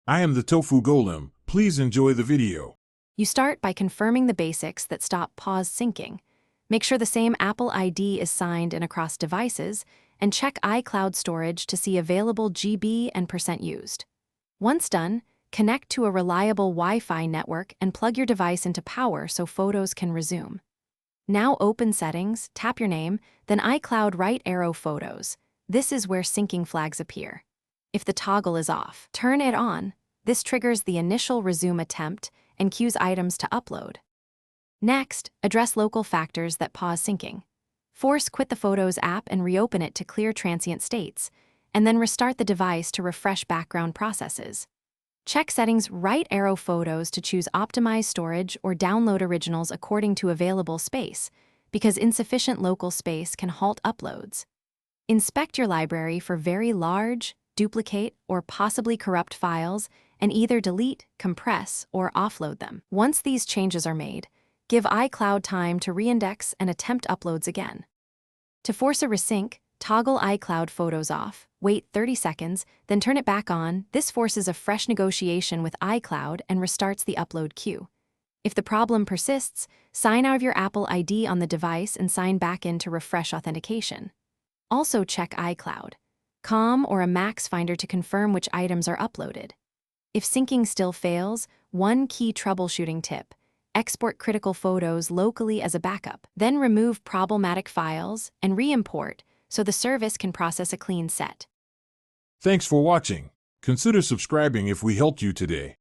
I am the Tofu Golem. Please enjoy the video. You start by confirming the basics that stop pause syncing. Make sure the same Apple ID is signed in across devices, and check iCloud storage to see available GB and % used. Once done, connect to a reliable Wi-Fi network and plug your device into power so photos can resume. Now open Settings, tap your name, then iCloud right arrow Photos. This is where syncing flags appear. If the toggle is off, turn it on. This triggers the initial resume attempt and cues items to upload. Next, address local factors that pause syncing. Force quit the Photos app and reopen it to clear transient states, and then restart the device to refresh background processes. Check Settings right arrow Photos to choose Optimize Storage or download originals according to available space, because insufficient local space can halt uploads. Inspect your library for very large, duplicate, or possibly corrupt files, and either delete, compress, or offload them. Once these changes are made, give iCloud time to reindex and attempt uploads again. To force a resync, toggle iCloud Photos off, wait 30 seconds, then turn it back on. This forces a fresh negotiation with iCloud and restarts the upload queue. If the problem persists, sign out of your Apple ID on the device and sign back in to refresh authentication. Also check iCloud.com or a Max Finder to confirm which items are uploaded. If syncing still fails, one key troubleshooting tip: export critical photos locally as a backup, then remove problematic files and re-import so the service can process a clean set. Thanks for watching. Consider subscribing if we helped you today.